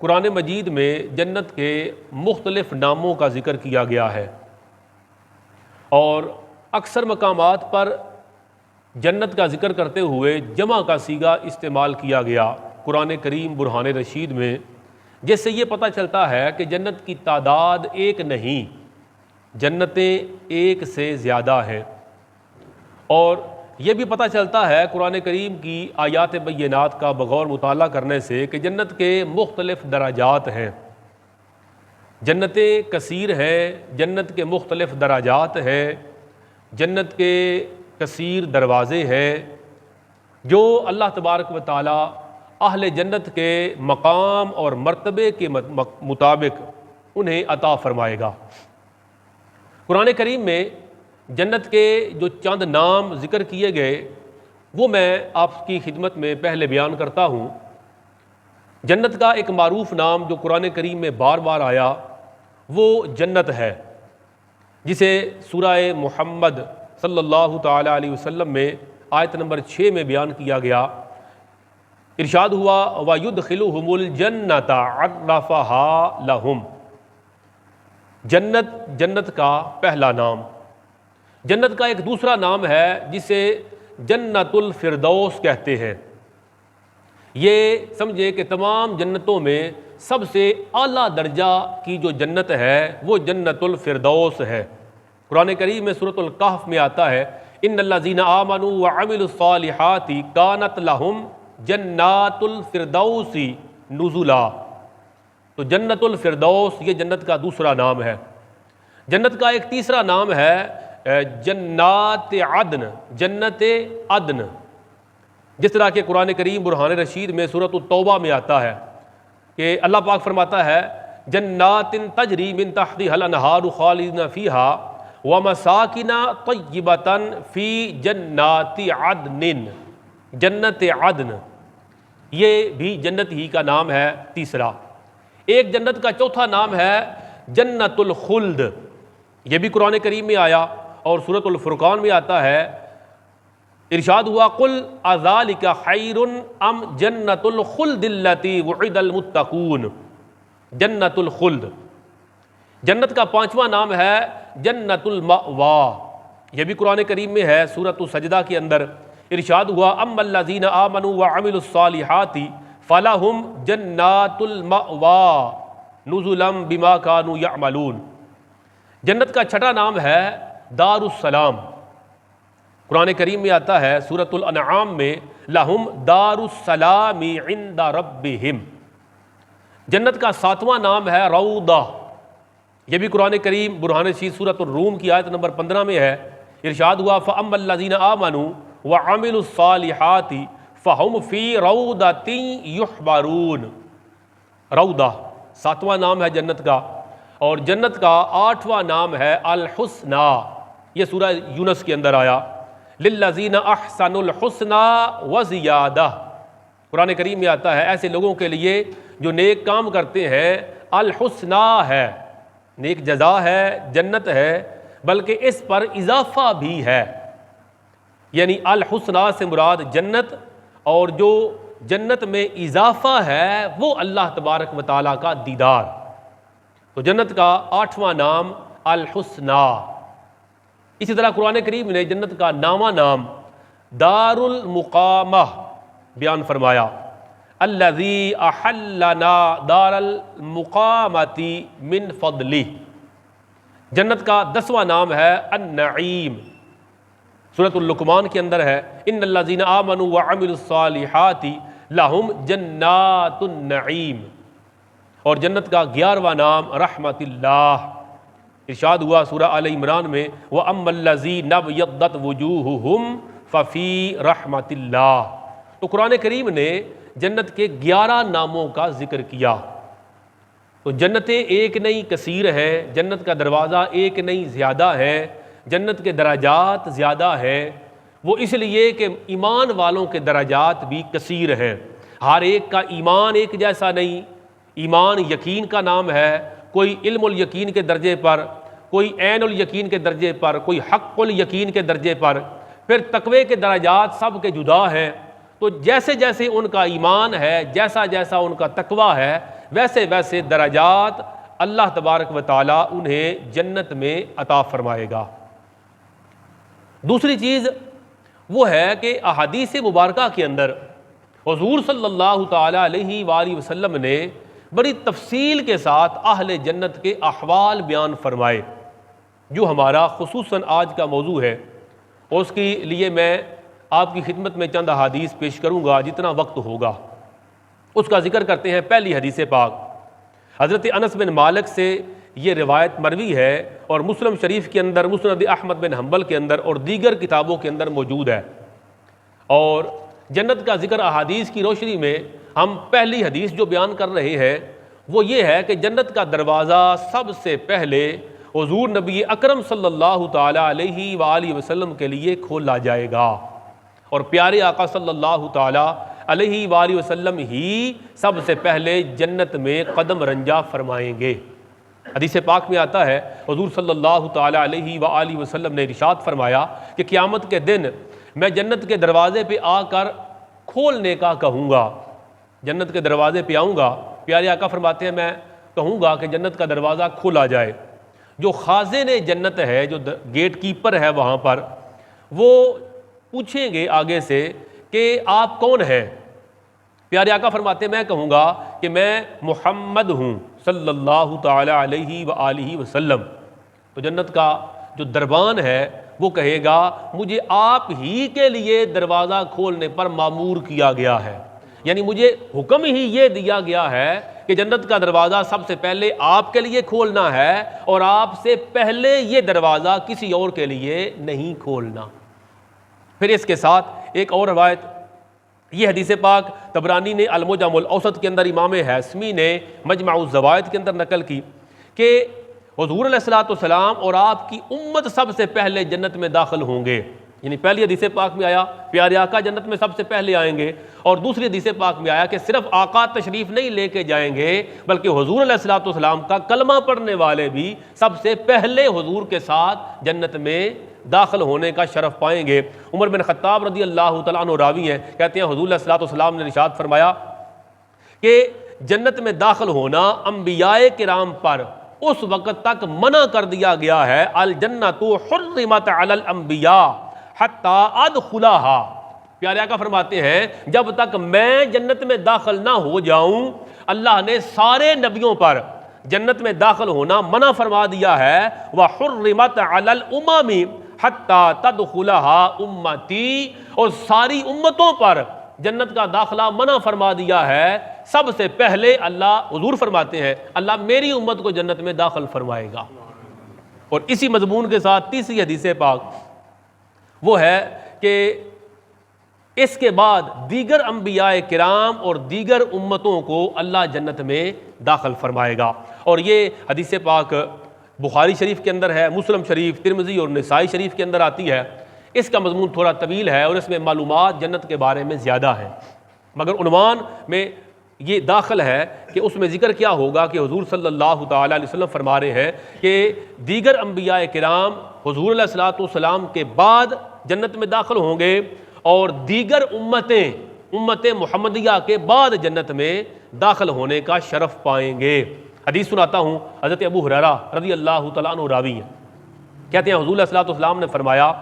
قرآن مجید میں جنت کے مختلف ناموں کا ذکر کیا گیا ہے، اور اکثر مقامات پر جنت کا ذکر کرتے ہوئے جمع کا صیغہ استعمال کیا گیا قرآن کریم برہان رشید میں، جس سے یہ پتہ چلتا ہے کہ جنت کی تعداد ایک نہیں، جنتیں ایک سے زیادہ ہیں۔ اور یہ بھی پتہ چلتا ہے قرآن کریم کی آیات بینات کا بغور مطالعہ کرنے سے کہ جنت کے مختلف درجات ہیں، جنتیں کثیر ہیں، جنت کے مختلف درجات ہیں، جنت کے کثیر دروازے ہیں جو اللہ تبارک و تعالی اہل جنت کے مقام اور مرتبے کے مطابق انہیں عطا فرمائے گا۔ قرآن کریم میں جنت کے جو چند نام ذکر کیے گئے وہ میں آپ کی خدمت میں پہلے بیان کرتا ہوں۔ جنت کا ایک معروف نام جو قرآن کریم میں بار بار آیا وہ جنت ہے، جسے سورہ محمد صلی اللہ تعالی علیہ وسلم میں آیت نمبر 6 میں بیان کیا گیا۔ ارشاد ہوا وَيُدْخِلُهُمُ الْجَنَّةَ عَرَّفَهَا لَهُمْ، جنت کا پہلا نام۔ جنت کا ایک دوسرا نام ہے جسے جنت الفردوس کہتے ہیں۔ یہ سمجھے کہ تمام جنتوں میں سب سے اعلیٰ درجہ کی جو جنت ہے وہ جنت الفردوس ہے۔ قرآن کریم میں سورۃ الکہف میں آتا ہے ان الذین آمنوا وعملوا الصالحات کانت لہم جنات الفردوس نزلا، تو جنت الفردوس یہ جنت کا دوسرا نام ہے۔ جنت کا ایک تیسرا نام ہے جنات عدن، جنت عدن، جس طرح کہ قرآن کریم برہان رشید میں سورۃ التوبہ میں آتا ہے کہ اللہ پاک فرماتا ہے جنات تجری من تحتها الانہار خالدین فیہا ومساکن طیبۃ فی جنات عدن، جنت عدن یہ بھی جنت ہی کا نام ہے تیسرا۔ ایک جنت کا چوتھا نام ہے جنت الخلد، یہ بھی قرآن کریم میں آیا اور سورۃ الفرقان میں آتا ہے۔ ارشاد ہوا قل اذالک خیر ام جنت الخلد التی وعد المتقون، جنت الخلد۔ جنت کا پانچواں نام ہے جنت المأوا، یہ بھی قرآن کریم میں ہے سورۃ السجدہ کے اندر۔ ارشاد ہوا اما الذین آمنوا وعملوا الصالحات فلہم جنات المأوا نزلا بما كانوا یعملون۔ جنت کا چھٹا نام ہے دار السلام، قرآن کریم میں آتا ہے سورۃ الانعام میں لہم دار السلام عند ربہم۔ جنت کا ساتواں نام ہے روضہ، یہ بھی قرآن کریم برہان رشید سورۃ الروم کی آیت نمبر 15 میں ہے۔ ارشاد ہوا فَأَمَّا الَّذِينَ آمَنُوا وَعَمِلُوا الصَّالِحَاتِ فَهُمْ فِي رَوْضَةٍ يُحْبَرُونَ، روضہ ساتواں نام ہے جنت کا۔ اور جنت کا آٹھواں نام ہے الحسنی، یہ سورہ یونس کے اندر آیا لِلَّذِينَ أَحْسَنُوا الْحُسْنَى وَزِيَادَةٌ، قرآن کریم میں آتا ہے ایسے لوگوں کے لیے جو نیک کام کرتے ہیں الحسنی ہے، نیک جزا ہے، جنت ہے، بلکہ اس پر اضافہ بھی ہے، یعنی الحسنی سے مراد جنت، اور جو جنت میں اضافہ ہے وہ اللہ تبارک و تعالیٰ کا دیدار۔ تو جنت کا آٹھواں نام الحسنی۔ اسی طرح قرآن کریم نے جنت کا نواں نام دار المقامہ بیان فرمایا الذی احلنا دار المقامۃ من فضلہ۔ جنت کا 10واں نام ہے النعیم، سورۃ اللقمان کے اندر ہے ان الذین آمنوا وعملوا الصالحات لہم جنات النعیم۔ اور جنت کا 11واں نام رحمت اللہ، ارشاد ہوا سورہ آل عمران میں وَأَمَّا الَّذِينَ ابْيَضَّتْ وُجُوهُهُمْ فَفِي رَحْمَةِ اللَّهِ۔ تو قرآن کریم نے جنت کے 11 ناموں کا ذکر کیا۔ تو جنتیں ایک نہیں کثیر ہیں، جنت کا دروازہ ایک نہیں زیادہ ہے، جنت کے درجات زیادہ ہیں، وہ اس لیے کہ ایمان والوں کے درجات بھی کثیر ہیں۔ ہر ایک کا ایمان ایک جیسا نہیں، ایمان یقین کا نام ہے، کوئی علم الیقین کے درجے پر، کوئی عین الیقین کے درجے پر، کوئی حق الیقین کے درجے پر، پھر تقوی کے درجات سب کے جدا ہیں۔ تو جیسے جیسے ان کا ایمان ہے، جیسا جیسا ان کا تقوی ہے، ویسے ویسے درجات اللہ تبارک و تعالیٰ انہیں جنت میں عطا فرمائے گا۔ دوسری چیز وہ ہے کہ احادیث مبارکہ کے اندر حضور صلی اللہ تعالیٰ علیہ وآلہ وسلم نے بڑی تفصیل کے ساتھ اہل جنت کے احوال بیان فرمائے، جو ہمارا خصوصاً آج کا موضوع ہے، اور اس کے لیے میں آپ کی خدمت میں چند احادیث پیش کروں گا جتنا وقت ہوگا۔ اس کا ذکر کرتے ہیں پہلی حدیث پاک، حضرت انس بن مالک سے یہ روایت مروی ہے اور مسلم شریف کے اندر، مسند احمد بن حنبل کے اندر اور دیگر کتابوں کے اندر موجود ہے۔ اور جنت کا ذکر احادیث کی روشنی میں ہم پہلی حدیث جو بیان کر رہے ہیں وہ یہ ہے کہ جنت کا دروازہ سب سے پہلے حضور نبی اکرم صلی اللہ تعالیٰ علیہ وآلہ وسلم کے لیے کھولا جائے گا، اور پیارے آقا صلی اللہ تعالیٰ علیہ وآلہ وسلم ہی سب سے پہلے جنت میں قدم رنجہ فرمائیں گے۔ حدیث پاک میں آتا ہے حضور صلی اللہ تعالیٰ علیہ وآلہ وسلم نے ارشاد فرمایا کہ قیامت کے دن میں جنت کے دروازے پہ آ کر کھولنے کا کہوں گا، جنت کے دروازے پہ آؤں گا، پیارے آقا فرماتے ہیں میں کہوں گا کہ جنت کا دروازہ کھولا جائے۔ جو خازن جنت ہے، جو گیٹ کیپر ہے وہاں پر، وہ پوچھیں گے آگے سے کہ آپ کون ہیں؟ پیارے آقا فرماتے ہیں میں کہوں گا کہ میں محمد ہوں صلی اللہ تعالیٰ علیہ وآلہ وسلم۔ تو جنت کا جو دربان ہے وہ کہے گا مجھے آپ ہی کے لیے دروازہ کھولنے پر مامور کیا گیا ہے، یعنی مجھے حکم ہی یہ دیا گیا ہے کہ جنت کا دروازہ سب سے پہلے آپ کے لیے کھولنا ہے، اور آپ سے پہلے یہ دروازہ کسی اور کے لیے نہیں کھولنا۔ پھر اس کے ساتھ ایک اور روایت، یہ حدیث پاک طبرانی نے المعجم الاوسط کے اندر، امام حیثمی نے مجمع الزوائد کے اندر نقل کی کہ حضور علیہ الصلوۃ والسلام اور آپ کی امت سب سے پہلے جنت میں داخل ہوں گے، یعنی پہلی حدیث پاک میں آیا پیارے آقا جنت میں سب سے پہلے آئیں گے، اور دوسری حدیث پاک میں آیا کہ صرف آقا تشریف نہیں لے کے جائیں گے بلکہ حضور علیہ الصلوۃ والسلام کا کلمہ پڑھنے والے بھی سب سے پہلے حضور کے ساتھ جنت میں داخل ہونے کا شرف پائیں گے۔ عمر بن خطاب رضی اللہ تعالیٰ عنہ راوی ہیں، کہتے ہیں حضور علیہ الصلوۃ والسلام نے ارشاد فرمایا کہ جنت میں داخل ہونا انبیاء کرام پر اس وقت تک منع کر دیا گیا ہے، الجنۃ حرمت علی الانبیاء حتی ادخلھا۔ پیارے آقا فرماتے ہیں جب تک میں جنت میں داخل نہ ہو جاؤں اللہ نے سارے نبیوں پر جنت میں داخل ہونا منع فرما دیا ہے، وحرمت علی الامم حتی تدخلھا امتی، اور ساری امتوں پر جنت کا داخلہ منع فرما دیا ہے، سب سے پہلے اللہ، حضور فرماتے ہیں اللہ میری امت کو جنت میں داخل فرمائے گا۔ اور اسی مضمون کے ساتھ تیسری حدیث پاک وہ ہے کہ اس کے بعد دیگر انبیاء کرام اور دیگر امتوں کو اللہ جنت میں داخل فرمائے گا، اور یہ حدیث پاک بخاری شریف کے اندر ہے، مسلم شریف، ترمذی اور نسائی شریف کے اندر آتی ہے۔ اس کا مضمون تھوڑا طویل ہے اور اس میں معلومات جنت کے بارے میں زیادہ ہیں، مگر عنوان میں یہ داخل ہے کہ اس میں ذکر کیا ہوگا کہ حضور صلی اللہ تعالیٰ علیہ وسلم فرما رہے ہیں کہ دیگر انبیاء کرام حضور علیہ الصلوۃ والسلام کے بعد جنت میں داخل ہوں گے، اور دیگر امتیں امت محمدیہ کے بعد جنت میں داخل ہونے کا شرف پائیں گے۔ حدیث سناتا ہوں، حضرت ابو ہریرہ رضی اللہ تعالیٰ عنہ راوی ہیں، کہتے ہیں حضور علیہ الصلوۃ والسلام نے فرمایا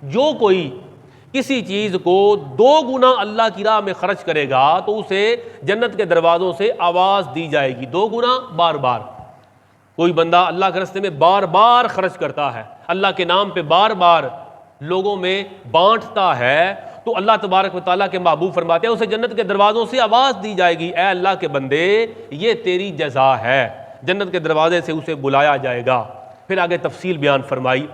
جو کوئی کسی چیز کو 2 گنا اللہ کی راہ میں خرچ کرے گا تو اسے جنت کے دروازوں سے آواز دی جائے گی، 2 گنا بار بار۔ کوئی بندہ اللہ کے راستے میں بار بار خرچ کرتا ہے، اللہ کے نام پہ بار بار لوگوں میں بانٹتا ہے، تو اللہ تبارک و تعالیٰ کے محبوب فرماتے ہیں اسے جنت کے دروازوں سے آواز دی جائے گی، اے اللہ کے بندے یہ تیری جزا ہے، جنت کے دروازے سے اسے بلایا جائے گا۔ پھر آگے تفصیل بیان فرمائی،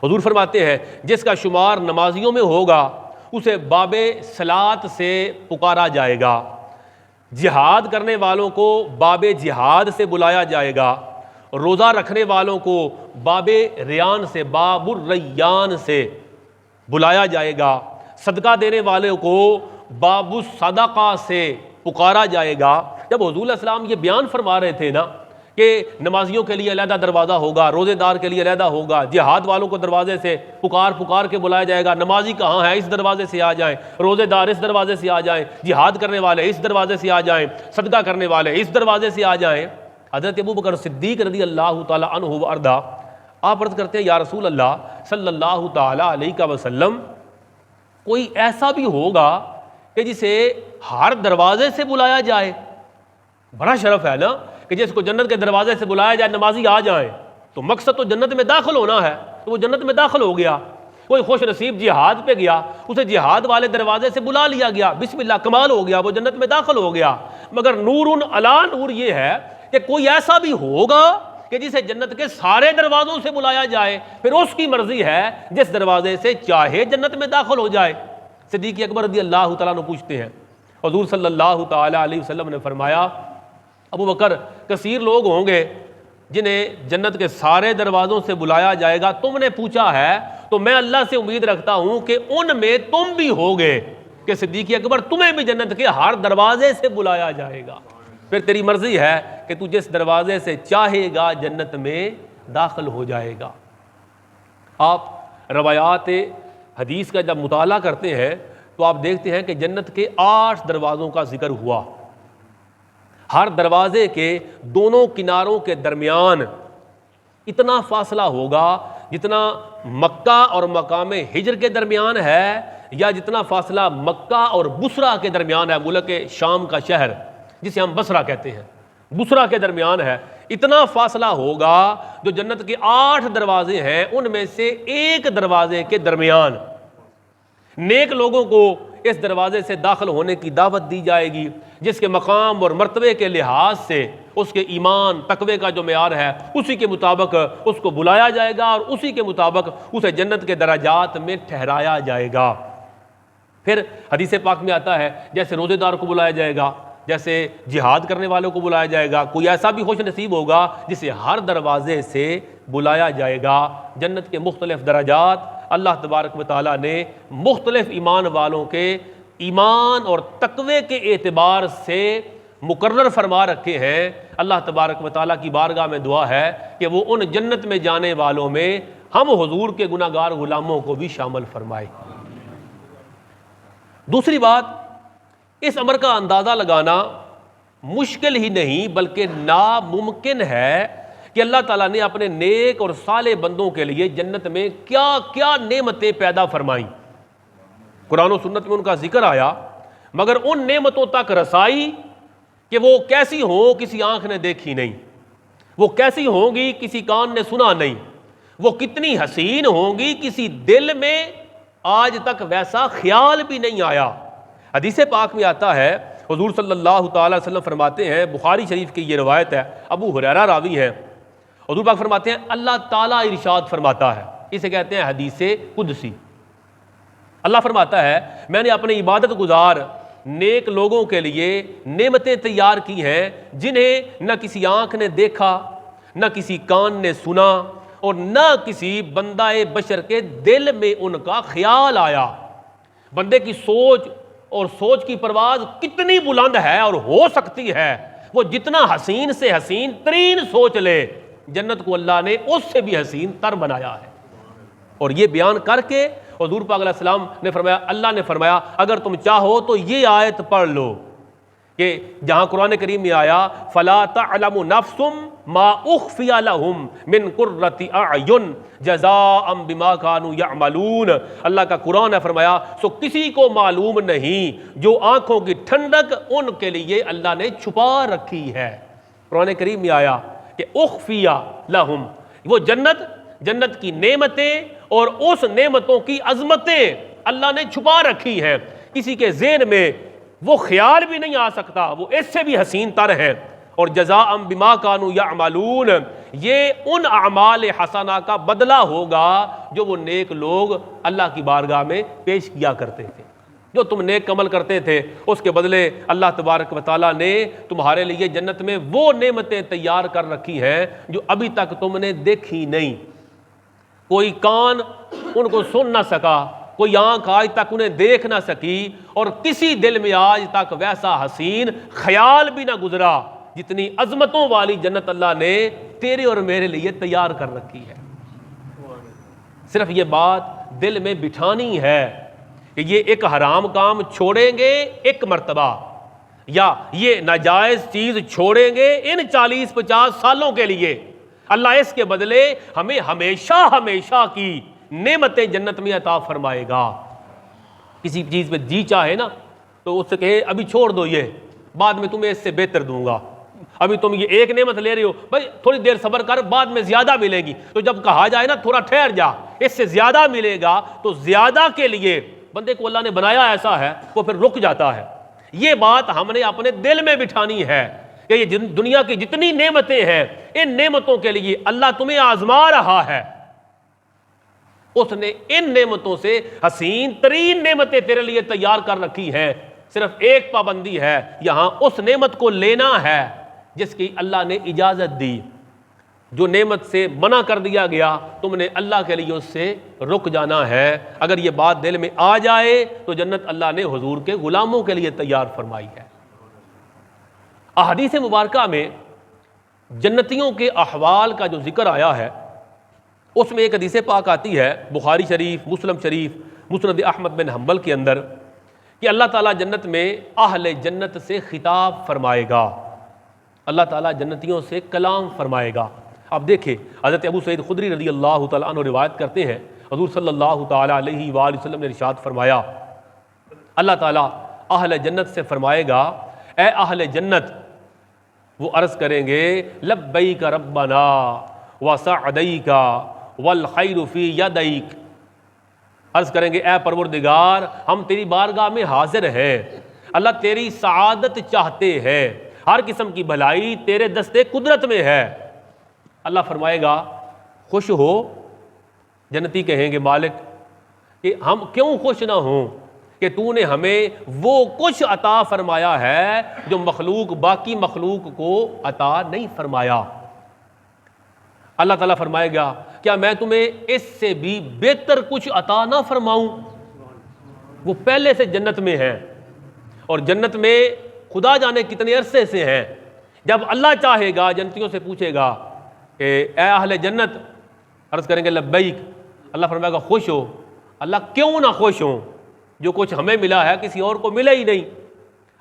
حضور فرماتے ہیں جس کا شمار نمازیوں میں ہوگا اسے باب صلاۃ سے پکارا جائے گا، جہاد کرنے والوں کو باب جہاد سے بلایا جائے گا، روزہ رکھنے والوں کو باب ریان سے، باب الریان سے بلایا جائے گا، صدقہ دینے والوں کو باب الصدقہ سے پکارا جائے گا۔ جب حضور علیہ السلام یہ بیان فرما رہے تھے نا کہ نمازیوں کے لیے علیحدہ دروازہ ہوگا، روزے دار کے لیے علیحدہ ہوگا، جہاد والوں کو دروازے سے پکار کے بلایا جائے گا، نمازی کہاں ہیں اس دروازے سے آ جائیں، روزے دار اس دروازے سے آ جائیں، جہاد کرنے والے اس دروازے سے آ جائیں، صدقہ کرنے والے اس دروازے سے آ جائیں۔ حضرت ابوبکر صدیق رضی اللہ تعالی عنہ وارضا آپ عرض کرتے ہیں یا رسول اللہ صلی اللہ تعالی علیہ وسلم، کوئی ایسا بھی ہوگا کہ جسے ہر دروازے سے بلایا جائے؟ بڑا شرف ہے نا کہ جس کو جنت کے دروازے سے بلایا جائے، نمازی آ جائیں، تو مقصد تو جنت میں داخل ہونا ہے، تو وہ جنت میں داخل ہو گیا۔ کوئی خوش نصیب جہاد پہ گیا، اسے جہاد والے دروازے سے بلا لیا گیا، بسم اللہ کمال ہو گیا، وہ جنت میں داخل ہو گیا۔ مگر نور علی نور یہ ہے کہ کوئی ایسا بھی ہوگا کہ جسے جنت کے سارے دروازوں سے بلایا جائے، پھر اس کی مرضی ہے جس دروازے سے چاہے جنت میں داخل ہو جائے۔ صدیق اکبر رضی اللہ تعالیٰ عنہ پوچھتے ہیں، حضور صلی اللہ تعالی علیہ وسلم نے فرمایا ابو بکر کثیر لوگ ہوں گے جنہیں جنت کے سارے دروازوں سے بلایا جائے گا، تم نے پوچھا ہے تو میں اللہ سے امید رکھتا ہوں کہ ان میں تم بھی ہوگے، کہ صدیق اکبر تمہیں بھی جنت کے ہر دروازے سے بلایا جائے گا، پھر تیری مرضی ہے کہ تو جس دروازے سے چاہے گا جنت میں داخل ہو جائے گا۔ آپ روایات حدیث کا جب مطالعہ کرتے ہیں تو آپ دیکھتے ہیں کہ جنت کے 8 دروازوں کا ذکر ہوا، ہر دروازے کے دونوں کناروں کے درمیان اتنا فاصلہ ہوگا جتنا مکہ اور مقام ہجر کے درمیان ہے، یا جتنا فاصلہ مکہ اور بصرہ کے درمیان ہے، ملک شام کا شہر جسے ہم بصرہ کہتے ہیں، بصرہ کے درمیان ہے، اتنا فاصلہ ہوگا جو جنت کے 8 دروازے ہیں ان میں سے ایک دروازے کے درمیان۔ نیک لوگوں کو اس دروازے سے داخل ہونے کی دعوت دی جائے گی، جس کے مقام اور مرتبے کے لحاظ سے اس کے ایمان تقوی کا جو معیار ہے اسی کے مطابق اس کو بلایا جائے گا اور اسی کے مطابق اسے جنت کے درجات میں ٹھہرایا جائے گا۔ پھر حدیث پاک میں آتا ہے جیسے روزے دار کو بلایا جائے گا، جیسے جہاد کرنے والوں کو بلایا جائے گا، کوئی ایسا بھی خوش نصیب ہوگا جسے ہر دروازے سے بلایا جائے گا۔ جنت کے مختلف درجات اللہ تبارک و تعالیٰ نے مختلف ایمان والوں کے ایمان اور تقوی کے اعتبار سے مقرر فرما رکھے ہیں۔ اللہ تبارک و تعالیٰ کی بارگاہ میں دعا ہے کہ وہ ان جنت میں جانے والوں میں ہم حضور کے گناہ گار غلاموں کو بھی شامل فرمائے۔ دوسری بات، اس امر کا اندازہ لگانا مشکل ہی نہیں بلکہ ناممکن ہے کہ اللہ تعالیٰ نے اپنے نیک اور صالح بندوں کے لیے جنت میں کیا کیا نعمتیں پیدا فرمائیں۔ قرآن و سنت میں ان کا ذکر آیا، مگر ان نعمتوں تک رسائی کہ وہ کیسی ہوں کسی آنکھ نے دیکھی نہیں، وہ کیسی ہوں گی کسی کان نے سنا نہیں، وہ کتنی حسین ہوں گی کسی دل میں آج تک ویسا خیال بھی نہیں آیا۔ حدیث پاک میں آتا ہے، حضور صلی اللہ تعالی وسلم فرماتے ہیں، بخاری شریف کی یہ روایت ہے، ابو ہریرہ راوی ہیں، حضور پاک فرماتے ہیں اللہ تعالیٰ ارشاد فرماتا ہے، اسے کہتے ہیں حدیث قدسی۔ اللہ فرماتا ہے میں نے اپنے عبادت گزار نیک لوگوں کے لیے نعمتیں تیار کی ہیں جنہیں نہ کسی آنکھ نے دیکھا، نہ کسی کان نے سنا، اور نہ کسی بندہ بشر کے دل میں ان کا خیال آیا۔ بندے کی سوچ اور سوچ کی پرواز کتنی بلند ہے اور ہو سکتی ہے، وہ جتنا حسین سے حسین ترین سوچ لے، جنت کو اللہ نے اس سے بھی حسین تر بنایا ہے۔ اور یہ بیان کر کے حضور پاک علیہ السلام نے فرمایا، اللہ نے فرمایا اگر تم چاہو تو یہ آیت پڑھ لو کہ جہاں قرآن کریم میں آیا فَلَا تَعْلَمُ نَفْسٌ مَا أُخْفِيَ لَهُم مِّن قُرَّةِ أَعْيُنٍ جَزَاءً بِمَا كَانُوا يَعْمَلُونَ۔ اللہ کا قرآن ہے، فرمایا سو کسی کو معلوم نہیں جو آنکھوں کی ٹھنڈک ان کے لیے اللہ نے چھپا رکھی ہے۔ قرآن کریم میں آیا کہ اخفیہ لہم، وہ جنت کی نعمتیں اور اس نعمتوں کی عظمتیں اللہ نے چھپا رکھی ہیں، کسی کے ذہن میں وہ خیال بھی نہیں آ سکتا، وہ اس سے بھی حسین تر ہے۔ اور جزاء بما کانوا یعملون، یہ ان اعمال حسنہ کا بدلہ ہوگا جو وہ نیک لوگ اللہ کی بارگاہ میں پیش کیا کرتے تھے۔ جو تم نیک عمل کرتے تھے اس کے بدلے اللہ تبارک و تعالیٰ نے تمہارے لیے جنت میں وہ نعمتیں تیار کر رکھی ہیں جو ابھی تک تم نے دیکھی نہیں، کوئی کان ان کو سن نہ سکا، کوئی آنکھ آج تک انہیں دیکھ نہ سکی، اور کسی دل میں آج تک ویسا حسین خیال بھی نہ گزرا جتنی عظمتوں والی جنت اللہ نے تیرے اور میرے لیے تیار کر رکھی ہے۔ صرف یہ بات دل میں بٹھانی ہے کہ یہ ایک حرام کام چھوڑیں گے ایک مرتبہ، یا یہ ناجائز چیز چھوڑیں گے ان 40-50 سالوں کے لیے، اللہ اس کے بدلے ہمیں ہمیشہ ہمیشہ کی نعمتیں جنت میں عطا فرمائے گا۔ کسی چیز پہ جی چاہے نا تو اس سے کہے ابھی چھوڑ دو، یہ بعد میں تمہیں اس سے بہتر دوں گا، ابھی تم یہ ایک نعمت لے رہے ہو بھائی تھوڑی دیر صبر کر، بعد میں زیادہ ملے گی، تو جب کہا جائے نا تھوڑا ٹھہر جا اس سے زیادہ ملے گا، تو زیادہ کے لیے بندے کو اللہ نے بنایا ایسا ہے وہ پھر رک جاتا ہے۔ یہ بات ہم نے اپنے دل میں بٹھانی ہے کہ یہ دنیا کی جتنی نعمتیں ہیں ان نعمتوں کے لیے اللہ تمہیں آزما رہا ہے، اس نے ان نعمتوں سے حسین ترین نعمتیں تیرے لیے تیار کر رکھی ہیں، صرف ایک پابندی ہے، یہاں اس نعمت کو لینا ہے جس کی اللہ نے اجازت دی، جو نعمت سے منع کر دیا گیا تم نے اللہ کے لیے اس سے رک جانا ہے۔ اگر یہ بات دل میں آ جائے تو جنت اللہ نے حضور کے غلاموں کے لیے تیار فرمائی ہے۔ احادیث مبارکہ میں جنتیوں کے احوال کا جو ذکر آیا ہے اس میں ایک حدیث پاک آتی ہے بخاری شریف، مسلم شریف، مسند احمد بن حنبل کے اندر، کہ اللہ تعالیٰ جنت میں اہل جنت سے خطاب فرمائے گا، اللہ تعالیٰ جنتیوں سے کلام فرمائے گا۔ اب دیکھیں حضرت ابو سعید خدری رضی اللہ تعالیٰ عنہ روایت کرتے ہیں، حضور صلی اللہ تعالیٰ علیہ وآلہ وسلم نے ارشاد فرمایا، اللہ تعالیٰ اہل جنت سے فرمائے گا اے اہل جنت، وہ عرض کریں گے لبیک ربنا وسعدیک والخیر فی یدیک، عرض کریں گے اے پروردگار ہم تیری بارگاہ میں حاضر ہیں، اللہ تیری سعادت چاہتے ہیں، ہر قسم کی بھلائی تیرے دستے قدرت میں ہے۔ اللہ فرمائے گا خوش ہو، جنتی کہیں گے مالک کہ ہم کیوں خوش نہ ہوں کہ تو نے ہمیں وہ کچھ عطا فرمایا ہے جو مخلوق باقی مخلوق کو عطا نہیں فرمایا۔ اللہ تعالیٰ فرمائے گا کیا میں تمہیں اس سے بھی بہتر کچھ عطا نہ فرماؤں؟ وہ پہلے سے جنت میں ہیں اور جنت میں خدا جانے کتنے عرصے سے ہیں۔ جب اللہ چاہے گا جنتیوں سے پوچھے گا کہ اے اہل جنت، عرض کریں گے لبیک، اللہ فرمائے گا خوش ہو، اللہ کیوں نہ خوش ہوں، جو کچھ ہمیں ملا ہے کسی اور کو ملا ہی نہیں۔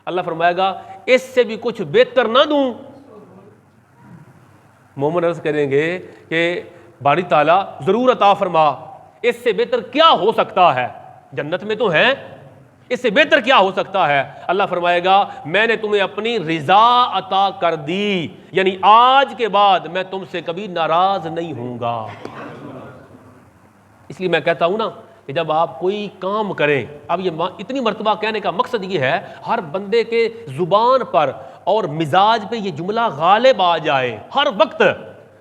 اللہ فرمائے گا اس سے بھی کچھ بہتر نہ دوں؟ مومن عرض کریں گے کہ باری تعالیٰ ضرور عطا فرما، اس سے بہتر کیا ہو سکتا ہے، جنت میں تو ہیں، اس سے بہتر کیا ہو سکتا ہے؟ اللہ فرمائے گا میں نے تمہیں اپنی رضا عطا کر دی، یعنی آج کے بعد میں تم سے کبھی ناراض نہیں ہوں گا۔ اس لیے میں کہتا ہوں نا کہ جب آپ کوئی کام کریں، اب یہ اتنی مرتبہ کہنے کا مقصد یہ ہے ہر بندے کے زبان پر اور مزاج پہ یہ جملہ غالب آ جائے، ہر وقت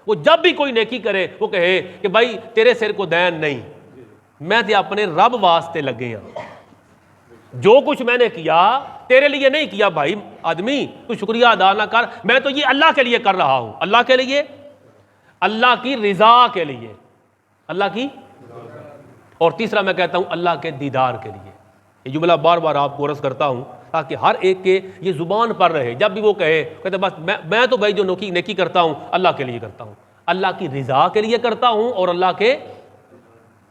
وہ جب بھی کوئی نیکی کرے وہ کہے کہ بھائی تیرے سر کو دین نہیں، میں تے اپنے رب واسطے لگے ہاں، جو کچھ میں نے کیا تیرے لیے نہیں کیا بھائی آدمی، تو شکریہ ادا نہ کر، میں تو یہ اللہ کے لیے کر رہا ہوں، اللہ کے لیے، اللہ کی رضا کے لیے، اللہ کی، اور تیسرا میں کہتا ہوں اللہ کے دیدار کے لیے۔ یہ جملہ بار بار آپ کو عرض کرتا ہوں تاکہ ہر ایک کے یہ زبان پر رہے، جب بھی وہ کہے کہتے بس میں تو بھائی جو نیکی کرتا ہوں اللہ کے لیے کرتا ہوں، اللہ کی رضا کے لیے کرتا ہوں اور اللہ کے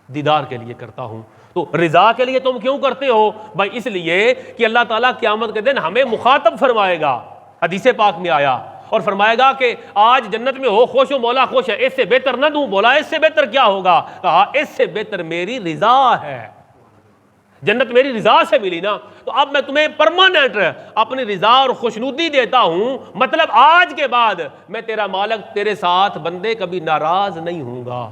دیدار کے لیے کرتا ہوں۔ تو رضا کے لیے تم کیوں کرتے ہو بھائی؟ اس لیے کہ اللہ تعالیٰ قیامت کے دن ہمیں مخاطب فرمائے گا، حدیث پاک میں آیا، اور فرمائے گا کہ آج جنت میں ہو خوش ہو، مولا خوش ہے، اس سے بہتر نہ دوں؟ بولا اس سے بہتر کیا ہوگا؟ کہا اس سے بہتر میری رضا ہے، جنت میری رضا سے ملی نا، تو اب میں تمہیں پرماننٹ اپنی رضا اور خوشنودی دیتا ہوں، مطلب آج کے بعد میں تیرا مالک، تیرے ساتھ بندے کبھی ناراض نہیں ہوں گا۔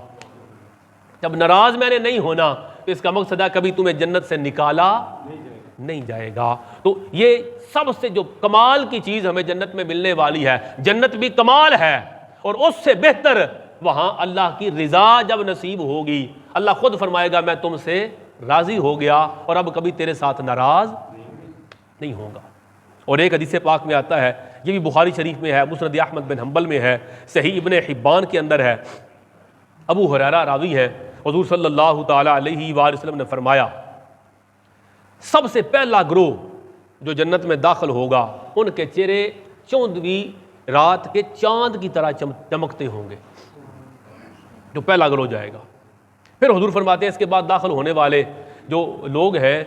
جب ناراض میں نے نہیں ہونا تو اس کا مقصد ہے کبھی تمہیں جنت سے نکالا نہیں جائے گا۔ تو یہ سب سے جو کمال کی چیز ہمیں جنت میں ملنے والی ہے، جنت بھی کمال ہے، اور اس سے بہتر وہاں اللہ کی رضا جب نصیب ہوگی، اللہ خود فرمائے گا میں تم سے راضی ہو گیا اور اب کبھی تیرے ساتھ ناراض نہیں ہوگا۔ اور ایک حدیث پاک میں آتا ہے، یہ بھی بخاری شریف میں ہے، مسند احمد بن حنبل میں ہے، صحیح ابن حبان کے اندر ہے، ابو ہریرہ راوی ہے، حضور صلی اللہ تعالی علیہ وآلہ وسلم نے فرمایا سب سے پہلا گروہ جو جنت میں داخل ہوگا ان کے چہرے چوندوی رات کے چاند کی طرح چمکتے ہوں گے، جو پہلا گروہ جائے گا۔ پھر حضور فرماتے ہیں اس کے بعد داخل ہونے والے جو لوگ ہیں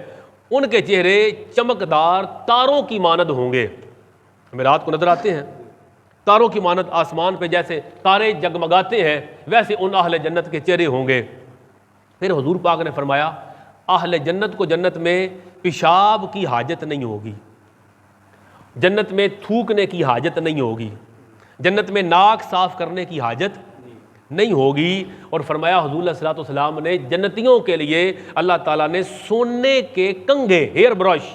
ان کے چہرے چمکدار تاروں کی مانند ہوں گے۔ ہمیں رات کو نظر آتے ہیں تاروں کی مانند، آسمان پہ جیسے تارے جگمگاتے ہیں ویسے ان اہل جنت کے چہرے ہوں گے۔ پھر حضور پاک نے فرمایا اہل جنت کو جنت میں پیشاب کی حاجت نہیں ہوگی، جنت میں تھوکنے کی حاجت نہیں ہوگی، جنت میں ناک صاف کرنے کی حاجت نہیں ہوگی۔ اور فرمایا حضور علیہ الصلوۃ والسلام نے جنتیوں کے لیے اللہ تعالیٰ نے سونے کے کنگھے، ہیئر برش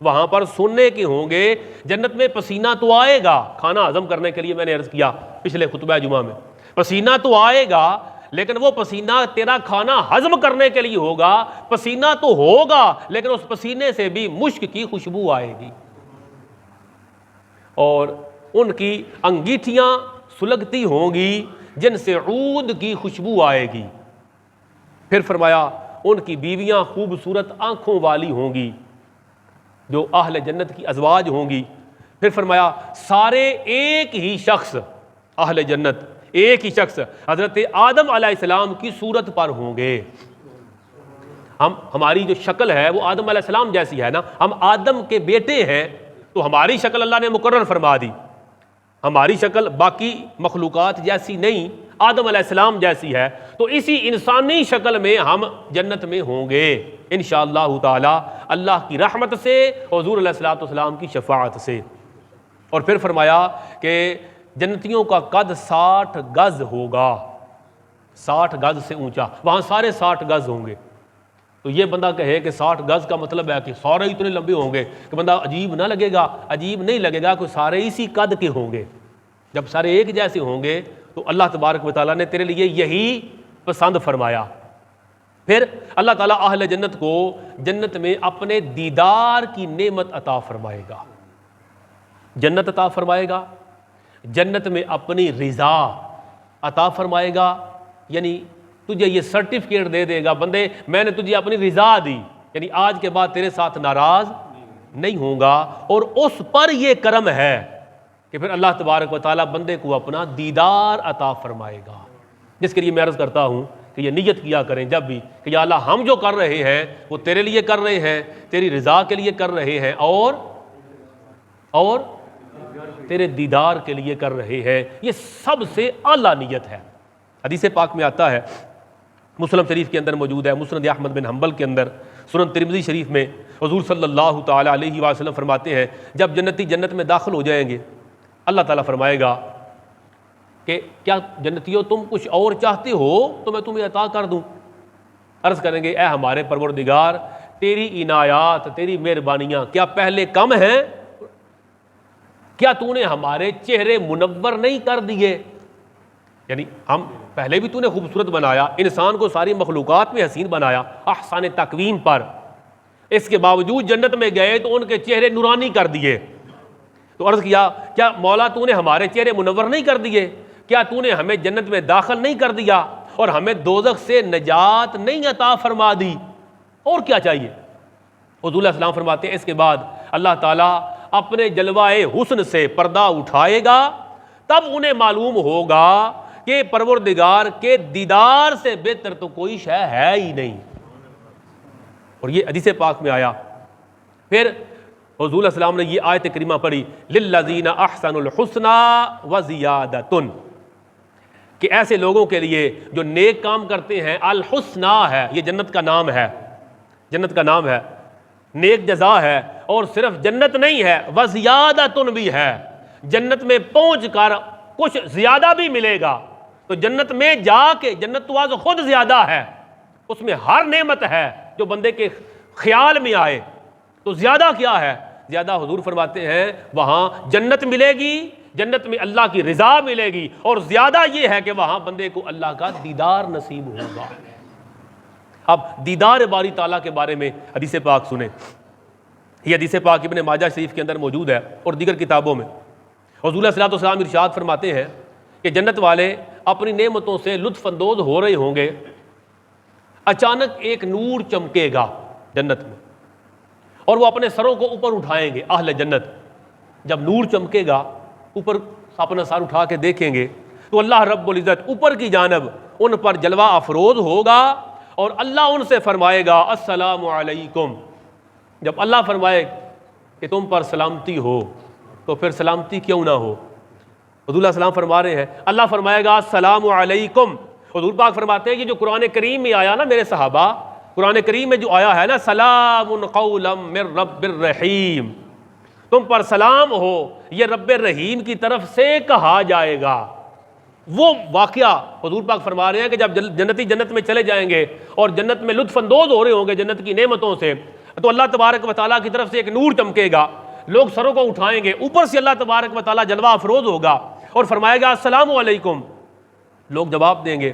وہاں پر سونے کے ہوں گے۔ جنت میں پسینہ تو آئے گا کھانا ہضم کرنے کے لیے، میں نے عرض کیا پچھلے خطبہ جمعہ میں، پسینہ تو آئے گا لیکن وہ پسینہ تیرا کھانا ہضم کرنے کے لیے ہوگا۔ پسینہ تو ہوگا لیکن اس پسینے سے بھی مشک کی خوشبو آئے گی، اور ان کی انگیٹھیاں سلگتی ہوں گی جن سے عود کی خوشبو آئے گی۔ پھر فرمایا ان کی بیویاں خوبصورت آنکھوں والی ہوں گی جو اہل جنت کی ازواج ہوں گی۔ پھر فرمایا سارے ایک ہی شخص، اہل جنت ایک ہی شخص حضرت آدم علیہ السلام کی صورت پر ہوں گے۔ ہماری جو شکل ہے وہ آدم علیہ السلام جیسی ہے نا، ہم آدم کے بیٹے ہیں تو ہماری شکل اللہ نے مقرر فرما دی، ہماری شکل باقی مخلوقات جیسی نہیں، آدم علیہ السلام جیسی ہے۔ تو اسی انسانی شکل میں ہم جنت میں ہوں گے انشاءاللہ تعالی، اللہ کی رحمت سے، حضور علیہ الصلوۃ والسلام کی شفاعت سے۔ اور پھر فرمایا کہ جنتیوں کا قد 60 گز ہوگا، 60 گز سے اونچا، وہاں سارے 60 گز ہوں گے۔ تو یہ بندہ کہے کہ 60 گز کا مطلب ہے کہ سارے اتنے لمبے ہوں گے کہ بندہ عجیب نہ لگے گا، عجیب نہیں لگے گا کہ سارے اسی قد کے ہوں گے۔ جب سارے ایک جیسے ہوں گے تو اللہ تبارک و تعالیٰ نے تیرے لیے یہی پسند فرمایا۔ پھر اللہ تعالیٰ اہل جنت کو جنت میں اپنے دیدار کی نعمت عطا فرمائے گا، جنت عطا فرمائے گا، جنت میں اپنی رضا عطا فرمائے گا، یعنی تجھے یہ سرٹیفکیٹ دے دے گا بندے میں نے تجھے اپنی رضا دی، یعنی آج کے بعد تیرے ساتھ ناراض نہیں ہوں گا۔ اور اس پر یہ کرم ہے کہ پھر اللہ تبارک و تعالیٰ بندے کو اپنا دیدار عطا فرمائے گا، جس کے لیے میں عرض کرتا ہوں کہ یہ نیت کیا کریں جب بھی کہ یا اللہ ہم جو کر رہے ہیں وہ تیرے لیے کر رہے ہیں، تیری رضا کے لیے کر رہے ہیں، اور تیرے دیدار کے لیے کر رہے ہیں۔ یہ سب سے اعلیٰ نیت ہے۔ حدیث پاک میں آتا ہے، مسلم شریف کے اندر موجود ہے، مسند احمد بن حنبل کے اندر، سنن ترمذی شریف میں حضور صلی اللہ تعالی علیہ وسلم فرماتے ہیں جب جنتی جنت میں داخل ہو جائیں گے اللہ تعالیٰ فرمائے گا کہ کیا جنتیوں تم کچھ اور چاہتے ہو تو میں تمہیں عطا کر دوں؟ عرض کریں گے اے ہمارے پروردگار تیری عنایات، تیری مہربانیاں کیا پہلے کم ہیں؟ کیا تو نے ہمارے چہرے منور نہیں کر دیے؟ یعنی ہم پہلے بھی تو نے خوبصورت بنایا، انسان کو ساری مخلوقات میں حسین بنایا احسن تقویم پر، اس کے باوجود جنت میں گئے تو ان کے چہرے نورانی کر دیے۔ تو عرض کیا کیا مولا تو نے ہمارے چہرے منور نہیں کر دیے؟ کیا تو نے ہمیں جنت میں داخل نہیں کر دیا اور ہمیں دوزخ سے نجات نہیں عطا فرما دی؟ اور کیا چاہیے؟ حضور علیہ السلام فرماتے ہیں اس کے بعد اللہ تعالیٰ اپنے جلوہ حسن سے پردہ اٹھائے گا، تب انہیں معلوم ہوگا کہ پروردگار کے دیدار سے بہتر تو کوئی شے ہے ہی نہیں۔ اور یہ حدیث پاک میں آیا۔ پھر حضور علیہ السلام نے یہ آیت کریمہ پڑھی للذین احسنوا الحسنی وزیادۃ، کہ ایسے لوگوں کے لیے جو نیک کام کرتے ہیں، الحسنی ہے یہ جنت کا نام ہے، جنت کا نام ہے، نیک جزا ہے، اور صرف جنت نہیں ہے وزیادۃ بھی ہے، جنت میں پہنچ کر کچھ زیادہ بھی ملے گا۔ تو جنت میں جا کے، جنت تو آج خود زیادہ ہے، اس میں ہر نعمت ہے جو بندے کے خیال میں آئے، تو زیادہ کیا ہے؟ زیادہ حضور فرماتے ہیں وہاں جنت ملے گی، جنت میں اللہ کی رضا ملے گی، اور زیادہ یہ ہے کہ وہاں بندے کو اللہ کا دیدار نصیب ہوگا۔ اب دیدار باری تعالیٰ کے بارے میں حدیث پاک سنیں، یہ حدیث پاک ابن ماجہ شریف کے اندر موجود ہے اور دیگر کتابوں میں۔ حضور علیہ الصلوۃ والسلام ارشاد فرماتے ہیں کہ جنت والے اپنی نعمتوں سے لطف اندوز ہو رہے ہوں گے، اچانک ایک نور چمکے گا جنت میں، اور وہ اپنے سروں کو اوپر اٹھائیں گے اہل جنت۔ جب نور چمکے گا اوپر اپنا سر اٹھا کے دیکھیں گے تو اللہ رب العزت اوپر کی جانب ان پر جلوہ افروز ہوگا اور اللہ ان سے فرمائے گا السلام علیکم۔ جب اللہ فرمائے کہ تم پر سلامتی ہو تو پھر سلامتی کیوں نہ ہو؟ حضور علیہ السلام فرما رہے ہیں، اللہ فرمائے گا السلام علیکم۔ حضور پاک فرماتے ہیں کہ جو قرآن کریم میں آیا نا میرے صحابہ، قرآن کریم میں جو آیا ہے نا سلام قولا من رب الرحیم، تم پر سلام ہو، یہ رب الرحیم کی طرف سے کہا جائے گا۔ وہ واقعہ حضور پاک فرما رہے ہیں کہ جب جنتی جنت میں چلے جائیں گے اور جنت میں لطف اندوز ہو رہے ہوں گے جنت کی نعمتوں سے، تو اللہ تبارک و تعالیٰ کی طرف سے ایک نور چمکے گا، لوگ سروں کو اٹھائیں گے، اوپر سے اللہ تبارک و تعالیٰ جلوہ افروز ہوگا اور فرمائے گا السلام علیکم۔ لوگ جواب دیں گے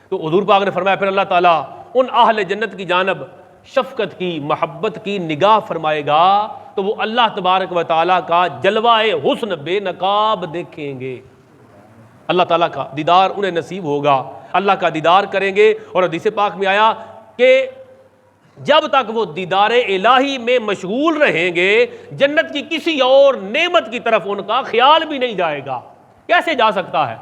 تو حضور پاک نے فرمایا پھر اللہ تعالیٰ ان اہل جنت کی جانب شفقت کی، محبت کی نگاہ فرمائے گا تو وہ اللہ تبارک و تعالیٰ کا جلوہ حسن بے نقاب دیکھیں گے۔ اللہ تعالیٰ کا دیدار انہیں نصیب ہوگا، اللہ کا دیدار کریں گے۔ اور حدیث پاک میں آیا کہ جب تک وہ دیدار الہی میں مشغول رہیں گے جنت کی کسی اور نعمت کی طرف ان کا خیال بھی نہیں جائے گا۔ کیسے جا سکتا ہے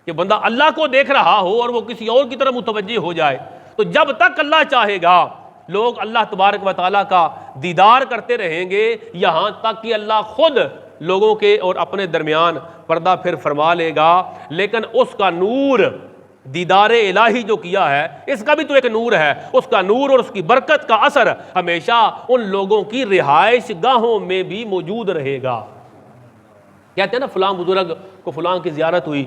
کہ بندہ اللہ کو دیکھ رہا ہو اور وہ کسی اور کی طرف متوجہ ہو جائے؟ تو جب تک اللہ چاہے گا لوگ اللہ تبارک و تعالیٰ کا دیدار کرتے رہیں گے، یہاں تک کہ اللہ خود لوگوں کے اور اپنے درمیان پردہ پھر فرما لے گا۔ لیکن اس کا نور، دیدار الہی جو کیا ہے، اس کا بھی تو ایک نور ہے، اس کا نور اور اس کی برکت کا اثر ہمیشہ ان لوگوں کی رہائش گاہوں میں بھی موجود رہے گا۔ کہتے ہیں نا فلاں بزرگ کو فلاں کی زیارت ہوئی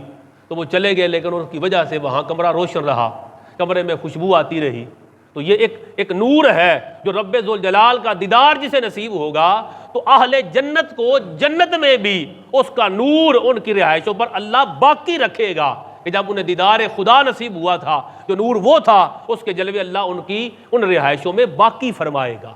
تو وہ چلے گئے، لیکن ان کی وجہ سے وہاں کمرہ روشن رہا، کمرے میں خوشبو آتی رہی۔ تو یہ ایک نور ہے جو رب ذوالجلال کا دیدار جسے نصیب ہوگا تو اہل جنت کو جنت میں بھی اس کا نور ان کی رہائشوں پر اللہ باقی رکھے گا کہ جب انہیں دیدار خدا نصیب ہوا تھا جو نور وہ تھا، اس کے جلوے اللہ ان کی ان رہائشوں میں باقی فرمائے گا۔